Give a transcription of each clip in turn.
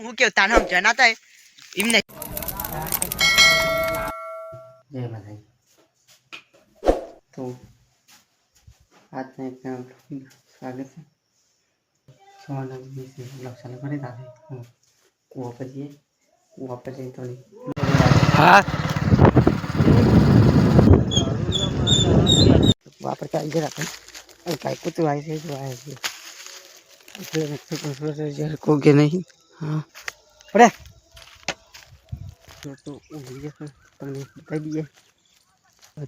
હું કેવું તાને સમજણ ના થાય એમ નહીં. જય માતાજી. તો આજના એક સ્વાગત છે. સવારના બ્લોગ ચાલુ કરી દાદે કૂવા પર જઈએ થોડી હા કૂવા પર ચાલી ગયા આપણે કાંઈ કૂતું આવે છે જો આવે છે એટલે જ્યારે કોગે નહીં હા પડે તો ઊંઘી જશે તમને બતાવી દઈએ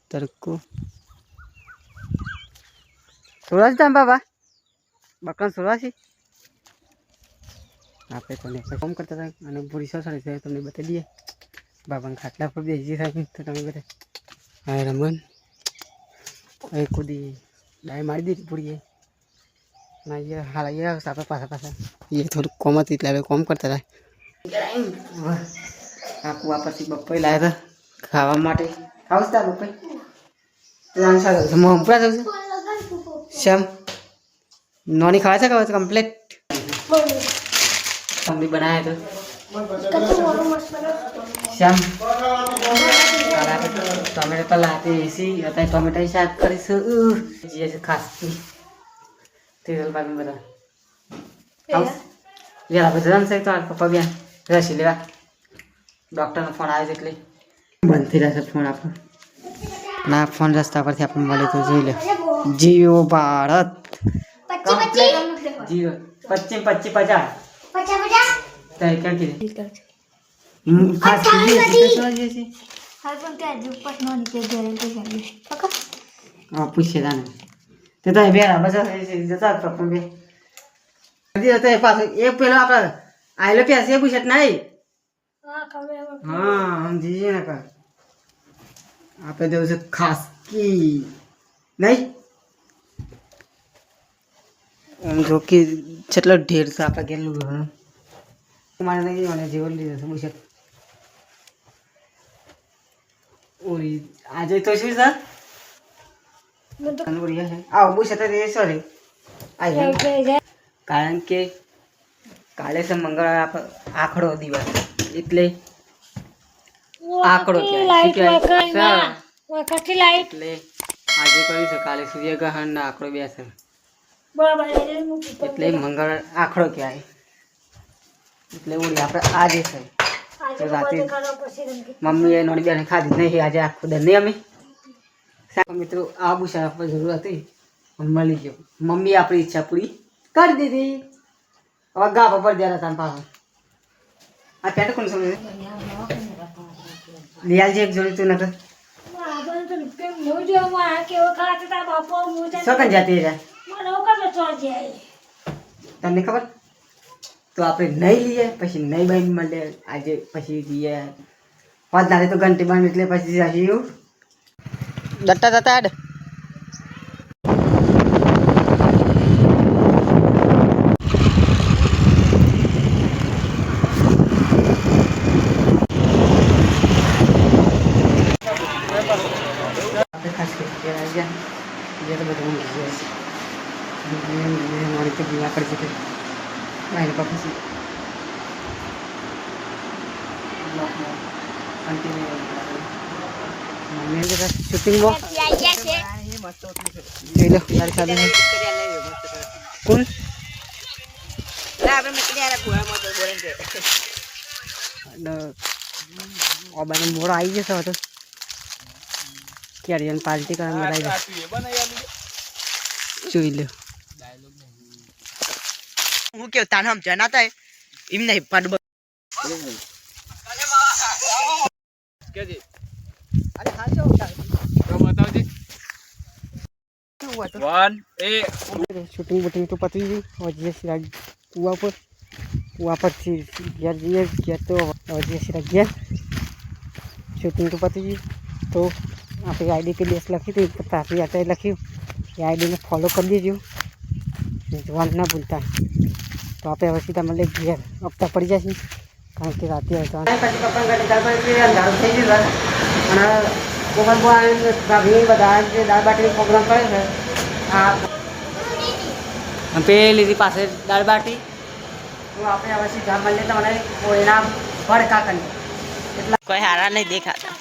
તરકો સોળા છે બાબા બકરા સોળા છે આપણે તમને ફોન કરતા હતા અને પૂરી સસડી છે તમને બતાવી દઈએ બાબાને ખાટલા પર બેસી થાય તો તમે બધા હા રમન એ કુદી ડાય મારી દીધી પૂરીએ ના એ હાલ એ આપણે પાછા એ થોડુંક કોમ હતી એટલે હવે કોમ કરતા હતા આ કુવા પરથી બપોઈ લાવ્યા હતા ખાવા માટે ખાવું તા બપોઈ મમ્પડા જવું છે શ્યામ નોની ખાવા છે કે કમ્પ્લીટ મમ્મી બનાવ્યા તો શ્યામ ટમેટા તો લાતી એસી અત્યારે ટમેટા શાક કરીશું જે છે ખાસ તેલ બાજુ બધા વેલા બધા છે તો પપ્પા બેન રસી લેવા ડૉક્ટરનો ફોન આવ્યો એટલે બંધ થઈ જશે ફોન આપણો ના ફોન રસ્તા પરથી આપણને મળે તો જોઈ લે જીઓ ભારત જીરો 25 50 ખાસ પૂછે તાને તે તો બેરા બસ જતા પપ્પા બે પાછું એક પેલો આપણે આયલો પ્યાસ એ પૂછે નહીં હા સમજી ને કા આપણે દેવું છે ખાસ કી નહીં આમ જો કે કેટલો ઢેર છે આપણે ગેલું મારે નહીં મને જીવન લીધું છે પૂછે ઓરી આજે તો શું સર આવો પૂછે તો સોરી કારણ કે કાલે છે મંગળવાર આખડો દિવસ એટલે આંકડો એટલે આજે કર્યું છે કાલે સૂર્યગ્રહણ ના આંકડો બેસે એટલે મંગળવાર આંકડો કહેવાય એટલે ઓળી આપણે આજે છે રાતે મમ્મીએ નોની બેન ખાધી નહીં આજે આખો દર નહીં અમે મિત્રો આ ભૂષણ આપણે જરૂર હતી મળી ગયો મમ્મી આપણી ઈચ્છા પૂરી કરી દીધી હવે ગા પર જરા તાન પાછો આ પેટ કોણ સમજે लियालजी एक जोड़ी तू ना कर सकन जाती है तमने खबर तो આપણે નહીં લઈએ પછી નહીં બન મળે આજે પછી લઈએ પાંચ દાડે તો ઘંટી બાંધ એટલે પછી જઈએ દટ્ટા દટ્ટા એડ ये तो बताऊँ हमारे तो बीमार पड़ चुके मायने पापा से मम्मी के साथ शूटिंग वो ये लो यार साथ में कौन આપણે નીકળી આયા કુવામાં તો બોલન છે और बने मोड़ आई जैसा तो क्या रियन पार्टी का मराई જોઈ લો હું કેવું તાને સમજણ ના થાય એમ નહીં પાડું કેજી અરે હાચો બતાવજે 1 એ शूटिंग वूटिंग तो पता ही और जैसे कुआ पर गया तो और जैसे गया शूटिंग तो पता ही तो आपकी आईडी के लिए लखी थी काफ़ी आता है लखी ये आईडी में फॉलो कर दीजिए जवान ना भूलता तो आप वैसे सीधा मतलब घेर अब तक पड़ जाए કારણ કે રાતે હતા પછી પપ્પાને ગાડી દાળ બાટી અંધારું થઈ ગયું અને કોમલ બોય ભાભી બધા જે દાળ બાટી પ્રોગ્રામ કરે છે આ પેલી પાસે દાળ બાટી તો આપણે હવે સીધા મળીએ તમને કોઈના ભડકા કરી કોઈ હારા નહીં દેખાતા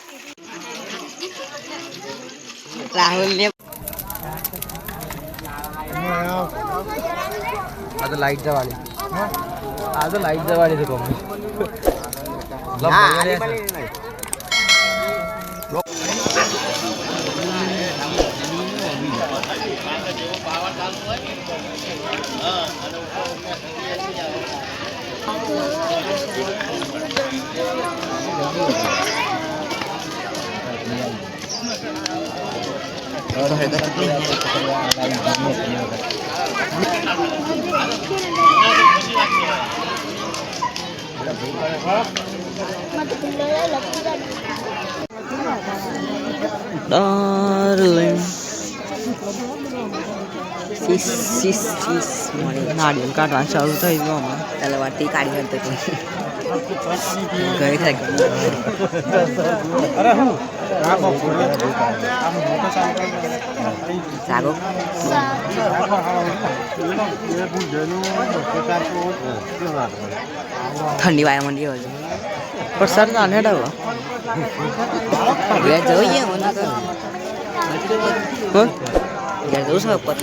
રાહુલ ને આ તો લાઈટ જવાની આ તો લાઈટ જવાની છે કોમ Darling. Sis નાળિયેર કાઢવાનું ચાલુ થઈ ગયું હમણાં તલવારથી કાઢી શકતો તું ગઈ થાય સાગો ઠંડી વાયા મંડી હોય પણ સર નાને ડરો ઘેર જોઈએ મને ઘેર જવું છે ઉપર